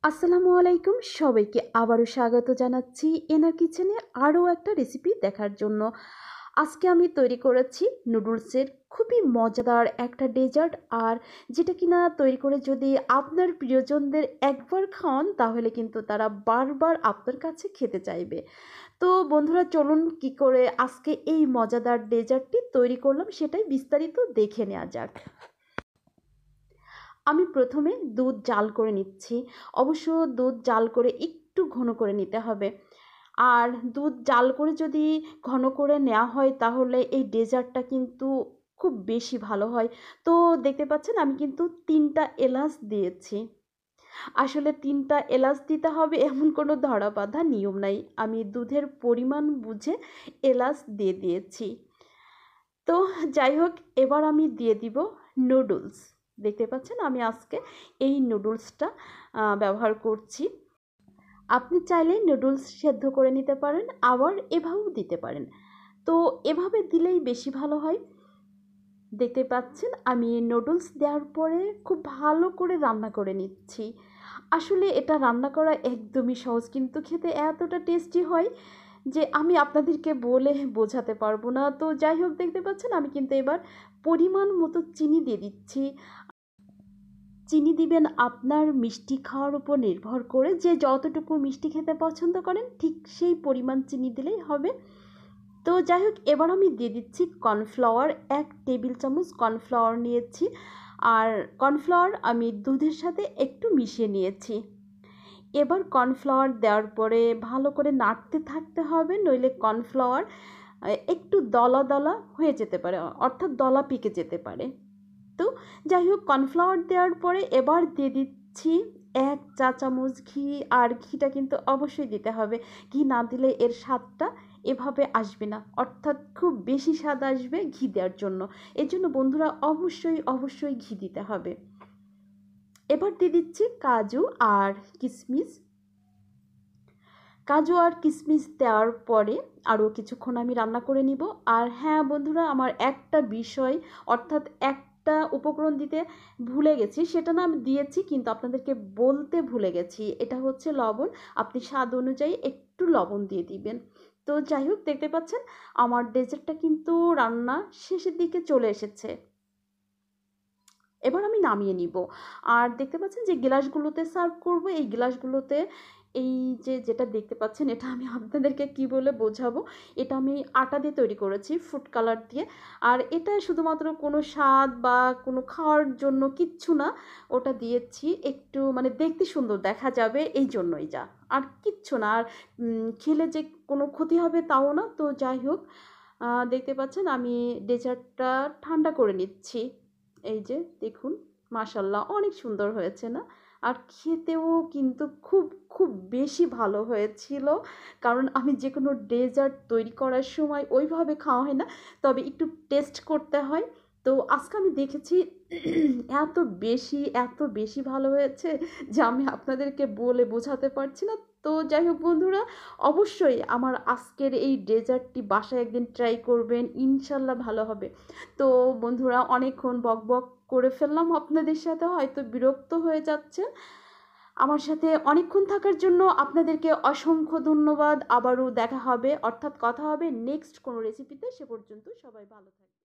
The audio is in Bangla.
আসসালামু আলাইকুম, সবাইকে আবারও স্বাগত জানাচ্ছি এনার কিচেনে আরও একটা রেসিপি দেখার জন্য। আজকে আমি তৈরি করেছি নুডলসের খুবই মজাদার একটা ডেজার্ট, আর যেটা কিনা তৈরি করে যদি আপনার প্রিয়জনদের একবার খাওয়ান তাহলে কিন্তু তারা বারবার আপনার কাছে খেতে চাইবে। তো বন্ধুরা, চলুন কি করে আজকে এই মজাদার ডেজার্টটি তৈরি করলাম সেটাই বিস্তারিত দেখে নেওয়া যাক। আমি প্রথমে দুধ জাল করে নিচ্ছি। অবশ্য দুধ জাল করে একটু ঘন করে নিতে হবে। আর দুধ জাল করে যদি ঘন করে নেওয়া হয় তাহলে এই ডেজার্টটা কিন্তু খুব বেশি ভালো হয়। তো দেখতে পাচ্ছেন আমি কিন্তু 3টা এলাচ দিয়েছি। আসলে 3টা এলাচ দিতে হবে এমন কোনো ধরা বাঁধা নিয়ম নাই। আমি দুধের পরিমাণ বুঝে এলাচ দিয়ে দিয়েছি। তো যাই হোক, এবার আমি দিয়ে দিব নুডলস। দেখতে পাচ্ছেন আমি আজকে এই নুডলসটা ব্যবহার করছি। আপনি চাইলে নুডলস সেদ্ধ করে নিতে পারেন, আবার এভাবেও দিতে পারেন। তো এভাবে দিলেই বেশি ভালো হয়। দেখতে পাচ্ছেন আমি নুডলস দেওয়ার পরে খুব ভালো করে রান্না করে নিচ্ছি। আসলে এটা রান্না করা একদমই সহজ, কিন্তু খেতে এতটা টেস্টি হয় যে আমি আপনাদেরকে বলে বোঝাতে পারবো না। তো যাই হোক, দেখতে পাচ্ছেন আমি কিন্তু এবার পরিমাণ মতো চিনি দিয়ে দিচ্ছি। চিনি দিবেন আপনার মিষ্টি খাওয়ার উপর নির্ভর করে, যে যতটুকু মিষ্টি খেতে পছন্দ করেন ঠিক সেই পরিমাণ চিনি দিলেই হবে। তো যাই হোক, এবার আমি দিয়ে দিচ্ছি কর্নফ্লাওয়ার। 1 টেবিল চামচ কর্নফ্লাওয়ার নিয়েছি, আর কর্নফ্লাওয়ার আমি দুধের সাথে একটু মিশিয়ে নিয়েছি। এবার কর্নফ্লাওয়ার দেওয়ার পরে ভালো করে নাড়তে থাকতে হবে, নইলে কর্নফ্লাওয়ার একটু দলা দলা হয়ে যেতে পারে, অর্থাৎ দলা পেকে যেতে পারে। তো যাই হোক, কর্নফ্লাওয়ার দেওয়ার পরে এবার দিয়ে দিচ্ছি 1 চা চামচ ঘি। আর ঘিটা কিন্তু অবশ্যই দিতে হবে, ঘি না দিলে এর স্বাদটা এভাবে আসবে না, অর্থাৎ খুব বেশি স্বাদ আসবে ঘি দেওয়ার জন্য। এর জন্য বন্ধুরা অবশ্যই অবশ্যই ঘি দিতে হবে। এবার দিয়ে দিচ্ছি কাজু আর কিশমিশ। কাজু আর কিশমিশ দেওয়ার পরে আরও কিছুক্ষণ আমি রান্না করে নিব। আর হ্যাঁ বন্ধুরা, আমার একটা বিষয়, অর্থাৎ একটা উপকরণ দিতে ভুলে গেছি, সেটা না আমি দিয়েছি কিন্তু আপনাদেরকে বলতে ভুলে গেছি। এটা হচ্ছে লবণ। আপনি স্বাদ অনুযায়ী একটু লবণ দিয়ে দিবেন। তো যাই হোক, দেখতে পাচ্ছেন আমার ডেজার্টটা কিন্তু রান্না শেষের দিকে চলে এসেছে। এবার আমি নামিয়ে নিব। আর দেখতে পাচ্ছেন যে গ্লাসগুলোতে সার্ভ করব, এই গ্লাসগুলোতে এই যেটা দেখতে পাচ্ছেন এটা আমি আপনাদেরকে কি বলে বোঝাবো। এটা আমি আটা দিয়ে তৈরি করেছি, ফুড কালার দিয়ে। আর এটা শুধুমাত্র কোনো স্বাদ বা কোনো খাওয়ার জন্য কিচ্ছু না, ওটা দিয়েছি একটু মানে দেখতে সুন্দর দেখা যাবে এই জন্যই, যা আর কিচ্ছু না। আর খেলে যে কোনো ক্ষতি হবে তাও না। তো যাই হোক, দেখতে পাচ্ছেন আমি ডেজার্টটা ঠান্ডা করে নিচ্ছি। এই যে দেখুন, মাশাল্লাহ অনেক সুন্দর হয়েছে না? আর খেতেও কিন্তু খুব খুব বেশি ভালো হয়েছিল। কারণ আমি যে কোনো ডেজার্ট তৈরি করার সময় ওইভাবে খাওয়া হয় না, তবে একটু টেস্ট করতে হয়। তো আজকে আমি দেখেছি এত এত বেশি ভালো হয়েছে যে আমি আপনাদেরকে বলে বোঝাতে পারছি না। তো যাই হোক বন্ধুরা, অবশ্যই আমার আজকের এই ডেজার্টটি বাসায় একদিন ট্রাই করবেন, ইনশাল্লাহ ভালো হবে। তো বন্ধুরা, অনেকক্ষণ বক বক করে ফেললাম আপনাদের সাথে, হয়তো বিরক্ত হয়ে যাচ্ছে আমার সাথে অনেকক্ষণ থাকার জন্য। আপনাদেরকে অসংখ্য ধন্যবাদ। আবারও দেখা হবে, অর্থাৎ কথা হবে নেক্সট কোনো রেসিপিতে। সে পর্যন্ত সবাই ভালো থাকবে।